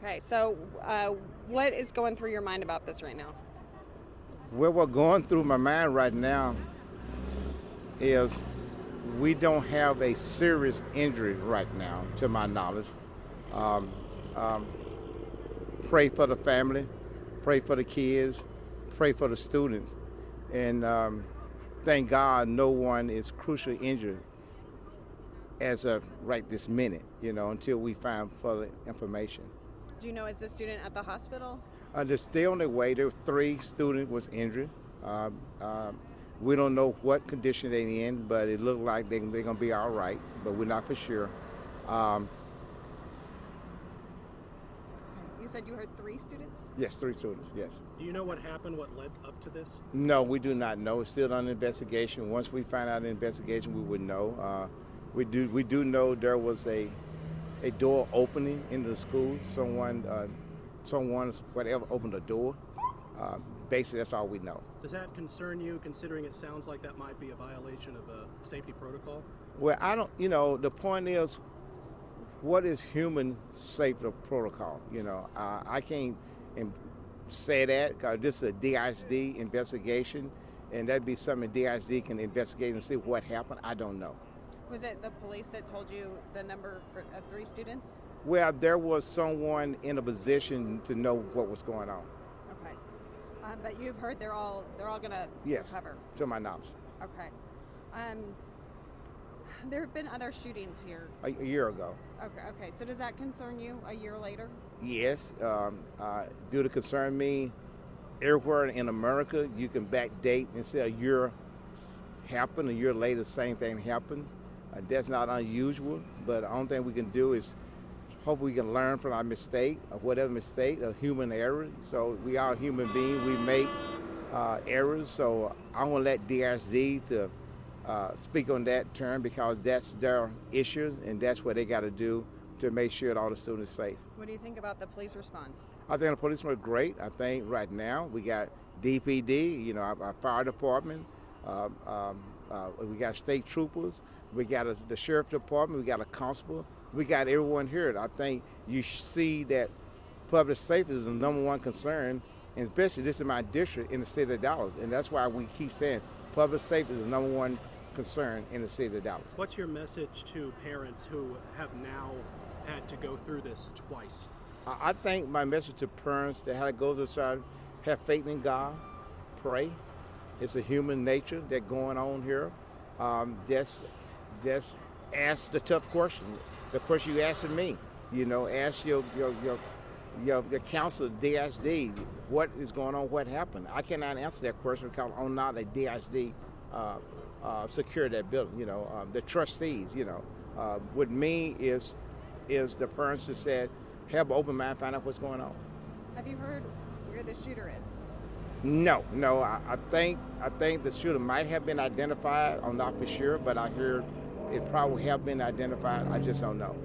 Okay, so what is going through your mind about this right now? What we're going through my mind right now is we don't have a serious injury right now, to my knowledge. Um, um, Pray for the family, pray for the kids, pray for the students, and thank God no one is crucially injured as of right this minute, until we find further information. Do you know, is the student at the hospital? They're still on their way. There were 3 students was injured. Um, um, we don't know what condition they're in, but it looked like they're going to be all right, but we're not for sure. Um, You said you heard 3 students? yes, 3 students, yes. Do you know what happened, what led up to this? No, we do not know. It's still under investigation. Once we find out the investigation, we would know. We do know there was a door opening into the school. Someone whatever opened the door. Basically, that's all we know. Does that concern you, considering it sounds like that might be a violation of a safety protocol? Well, I don't. The point is, what is human safety protocol? I can't say that because this is a DISD investigation, and that'd be something DISD can investigate and see what happened. I don't know. Was it the police that told you the number of 3 students? Well, there was someone in a position to know what was going on. Okay. But you've heard they're all gonna Yes, recover. to my knowledge. Okay. There have been other shootings here. A year ago. Okay. So does that concern you a year later? Yes. Do to concern me, everywhere in America, you can backdate and say a year happened, a year later, the same thing happened. That's not unusual, but the only thing we can do is hopefully we can learn from our mistake, or whatever mistake, a human error. So we are human beings, we make errors. So I want to let DSD to speak on that term because that's their issue and that's what they got to do to make sure that all the students are safe. What do you think about the police response? I think the police were great. I think right now we got DPD, our fire department, we got state troopers, we got the sheriff department, we got a constable, we got everyone here. I think you see that public safety is the #1 concern, and especially this is my district in the state of Dallas, and that's why we keep saying public safety is the #1 concern in the city of Dallas. What's your message to parents who have now had to go through this twice? I think my message to parents that had to go to the side, have faith in God, pray. It's a human nature that's going on here. Just ask the tough question. The question you asking me. Ask your counselor, DSD, what is going on, what happened. I cannot answer that question because I'm not a DSD secure that building. The trustees. With me is the parents who said, have an open mind, find out what's going on. Have you heard where the shooter is? No. I think the shooter might have been identified. I'm not for sure, but I heard it probably have been identified. I just don't know.